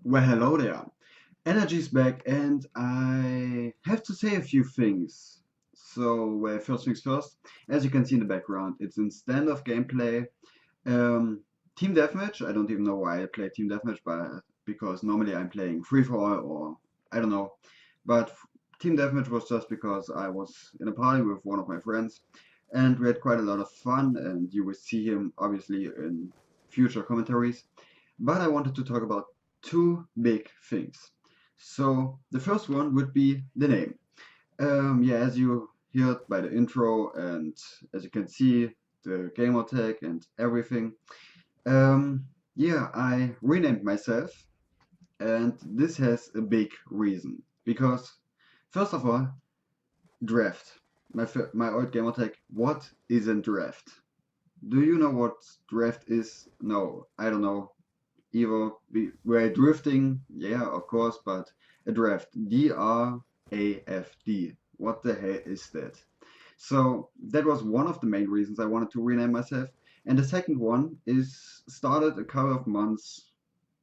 Well, hello there. Energy's back, and I have to say a few things. First things first, as you can see in the background, it's in standoff gameplay. Um, Team Deathmatch, I don't even know why I play Team Deathmatch, but because normally I'm playing free for all or I don't know. But Team Deathmatch was just because I was in a party with one of my friends, and we had quite a lot of fun, and you will see him obviously in future commentaries. But I wanted to talk about two big things. So the first one would be the name. Yeah, as you heard by the intro and as you can see, the gamer tag and everything. Yeah, I renamed myself, and this has a big reason. Because first of all, draft. My old gamer tag. What isn't draft? Do you know what draft is? No, I don't know. Either we're drifting, yeah, of course, but a draft, DRAFD. What the hell is that? So that was one of the main reasons I wanted to rename myself. And the second one is started a couple of months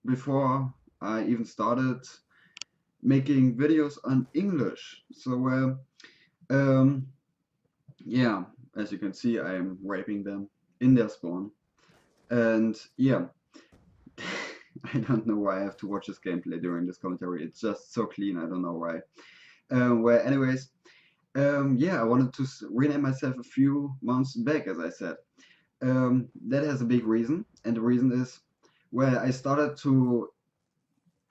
before I even started making videos on English. Um, yeah, as you can see, I am raping them in their spawn. And yeah, I don't know why I have to watch this gameplay during this commentary. It's just so clean. I don't know why. Anyways, yeah, I wanted to rename myself a few months back, as I said. That has a big reason, and the reason is, well, I started to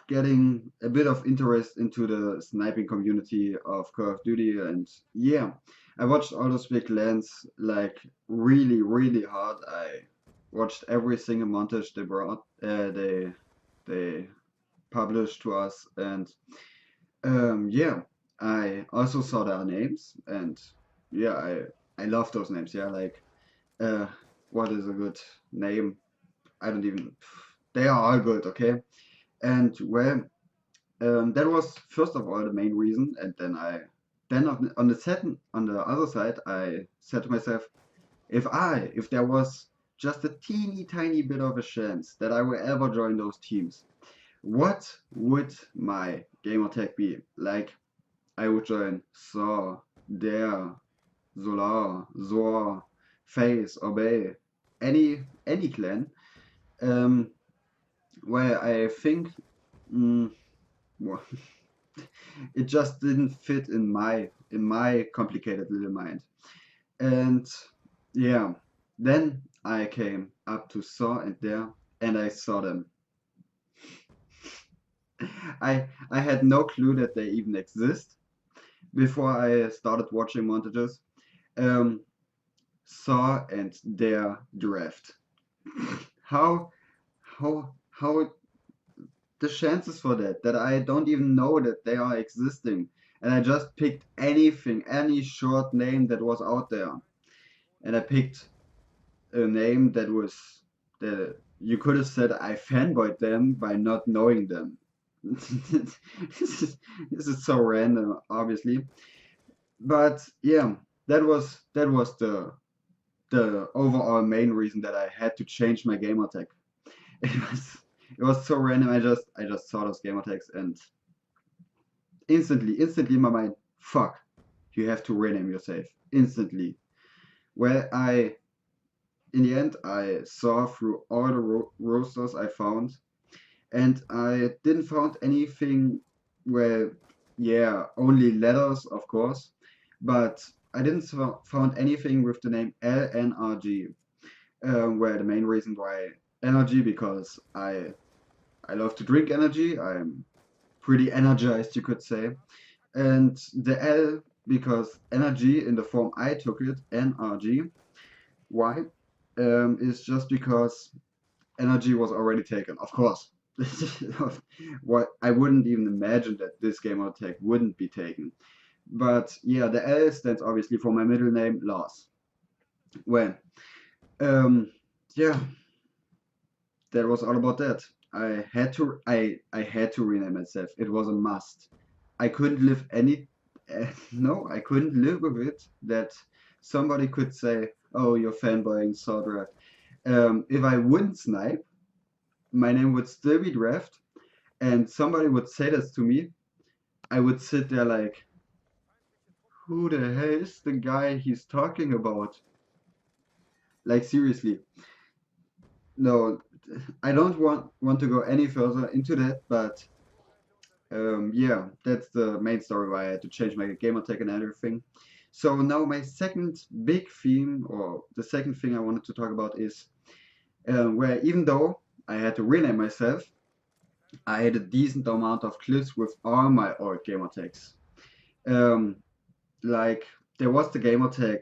getting a bit of interest into the sniping community of Call of Duty, and yeah, I watched all those big lands like really, really hard. I watched every single montage they brought, they published to us, and yeah, I also saw their names, and yeah, I love those names. Yeah, like uh, what is a good name? I don't even. They are all good, okay. And well, that was first of all the main reason, and then on the other side, I said to myself, if there was just a teeny tiny bit of a chance that I will ever join those teams, what would my gamer tag be? Like, I would join Saw, Dare, Solar, Zor, Face, Obey, any clan. Um, where I think mm, well, it just didn't fit in my complicated little mind. And yeah, then I came up to Saw and Dare, and I saw them. I had no clue that they even exist before I started watching montages. Um, Saw and Dare draft. How how the chances for that I don't even know that they are existing, and I just picked anything, any short name that was out there, and I picked a name that was that you could have said I fanboyed them by not knowing them. This is so random, obviously, but yeah, that was the overall main reason that I had to change my gamer tag. It was it was so random. I just saw those gamer tags and instantly in my mind, fuck, you have to rename yourself instantly. Where in the end, I saw through all the rosters I found, and I didn't found anything where, yeah, only letters, of course, but I didn't found anything with the name LNRG, where the main reason why energy because I love to drink energy. I'm pretty energized, you could say. And the L because energy in the form I took it, NRG. Why? Is just because energy was already taken, of course. What I wouldn't even imagine that this game or tag wouldn't be taken. But yeah, the L stands obviously for my middle name, Lars. Well, um, yeah, that was all about that. I had to rename myself. It was a must. I couldn't live any no, I couldn't live with it that somebody could say, "Oh, you're fanboying Saw Draft." If I wouldn't snipe, my name would still be Draft, and somebody would say this to me, I would sit there like, who the hell is the guy he's talking about? Like seriously. No, I don't want to go any further into that, but yeah, that's the main story why I had to change my gamer tag and everything. So now my second big theme, or the second thing I wanted to talk about is where even though I had to rename myself, I had a decent amount of clips with all my old gamer tags. Um, like there was the gamer tag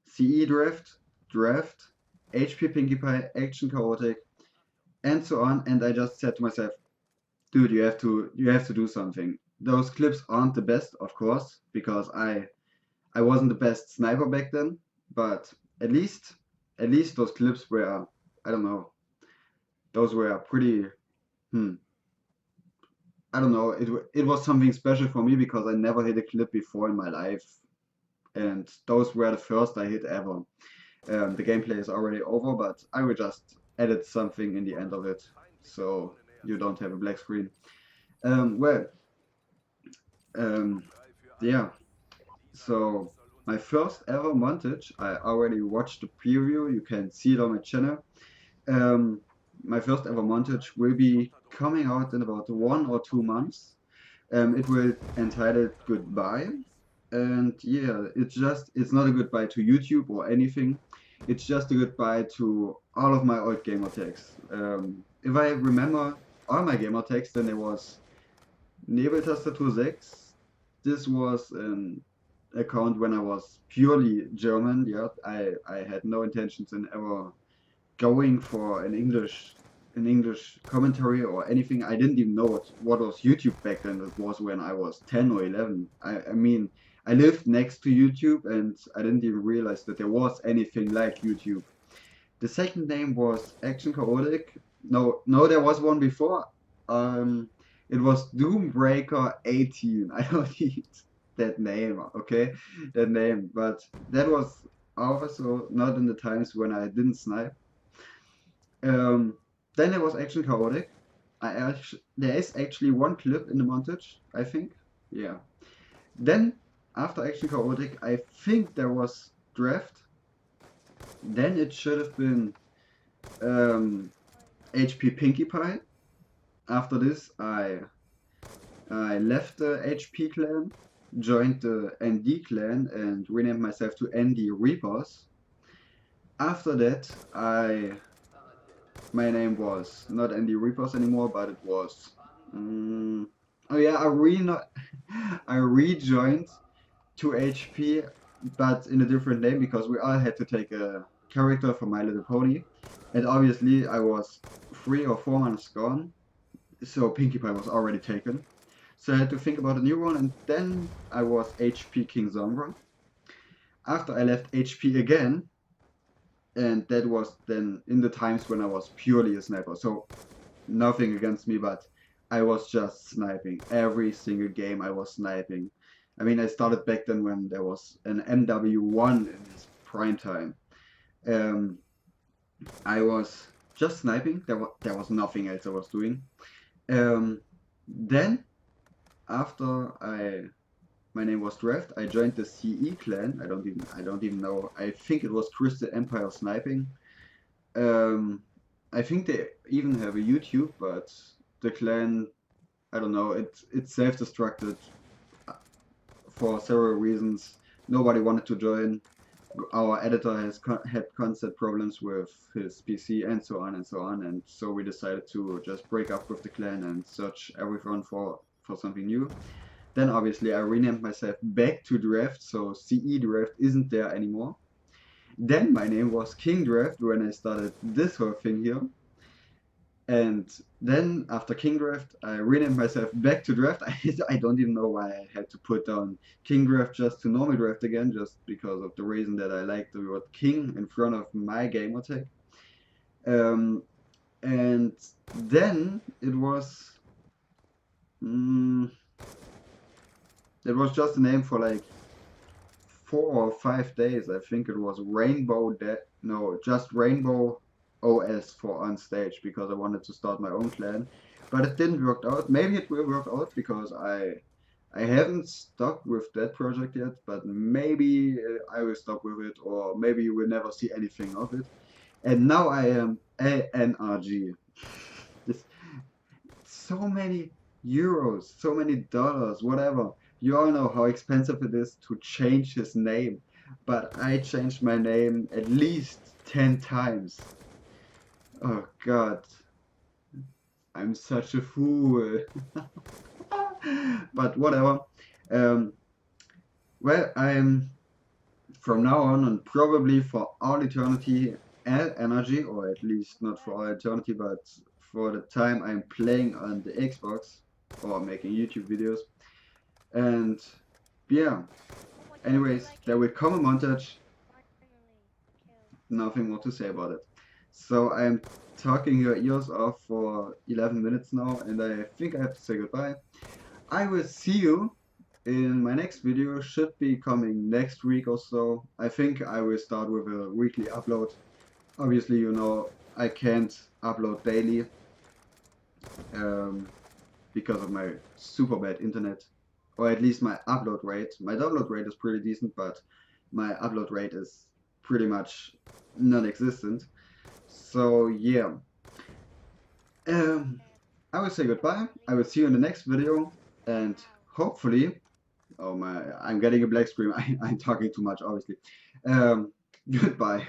CE Draft, HP Pinkie Pie, Action Chaotic, and so on. And I just said to myself, dude, you have to do something. Those clips aren't the best, of course, because I wasn't the best sniper back then, but at least at least those clips were, I don't know, those were pretty, hmm, I don't know, it was something special for me because I never hit a clip before in my life, and those were the first I hit ever. The gameplay is already over, but I will just edit something in the end of it, so you don't have a black screen. Well, um, yeah. So my first ever montage, I already watched the preview. You can see it on my channel. Um, my first ever montage will be coming out in about 1 or 2 months. It will entitled Goodbye. And yeah, it's not a goodbye to YouTube or anything. It's just a goodbye to all of my old gamer tags. If I remember all my gamer tags, then it was Nebeltastatur 6. This was an account when I was purely German. Yeah, I had no intentions in ever going for an English commentary or anything. I didn't even know what was YouTube back then. It was when I was 10 or 11. I mean, I lived next to YouTube and I didn't even realize that there was anything like YouTube. The second name was Action Chaotic. No, there was one before. Um, it was Doombreaker 18. I don't need that name, okay? That name. But that was also not in the times when I didn't snipe. Um, then there was Action Chaotic. There is actually one clip in the montage, I think. Yeah. Then, after Action Chaotic, I think there was Draft. Then it should have been um, HP Pinkie Pie. After this, I left the HP clan, joined the ND clan, and renamed myself to ND Reapers. After that, my name was not ND Reapers anymore, but it was. Oh yeah, I rejoined to HP, but in a different name because we all had to take a character from My Little Pony, and obviously I was 3 or 4 months gone, so Pinkie Pie was already taken. So I had to think about a new one, and then I was HP King Zongra. After I left HP again, and that was then in the times when I was purely a sniper. So nothing against me, but I was just sniping. Every single game I was sniping. I mean, I started back then when there was an MW1 in its prime time. Um, I was just sniping. There was nothing else I was doing. Then after my name was Draft, I joined the CE clan. I don't even know. I think it was Crystal Empire Sniping. I think they even have a YouTube, but the clan, I don't know. It's self-destructed for several reasons. Nobody wanted to join. Our editor had constant problems with his PC and so on and so on, and so we decided to just break up with the clan and search everyone for something new. Then obviously I renamed myself back to Draft, so CE Draft isn't there anymore. Then my name was King Draft when I started this whole thing here. And then after King Draft, I renamed myself back to Draft. I don't even know why I had to put down King Draft just to normal Draft again, just because of the reason that I like the word King in front of my gamer tag. Um, and then mm, it was just a name for like 4 or 5 days. I think it was just Rainbow OS for on stage because I wanted to start my own clan. but it didn't work out. Maybe it will work out because I haven't stopped with that project yet, but maybe I will stop with it, or maybe you will never see anything of it. And now I am LNRGY. This so many euros, so many dollars, whatever. You all know how expensive it is to change his name, but I changed my name at least 10 times. Oh God, I'm such a fool. But whatever. Um, well, I'm from now on and probably for all eternity LNRGY, or at least not for all eternity, but for the time I'm playing on the Xbox or making YouTube videos. And yeah, anyways, there will come a montage, nothing more to say about it. So I'm talking your ears off for 11 minutes now, and I think I have to say goodbye. I will see you in my next video, should be coming next week or so. I think I will start with a weekly upload. Obviously, you know, I can't upload daily um, because of my super bad internet, or at least my upload rate. My download rate is pretty decent, but my upload rate is pretty much non-existent. So yeah, um, I will say goodbye. I will see you in the next video, and hopefully, oh my, I'm getting a black screen. I'm talking too much, obviously. Goodbye.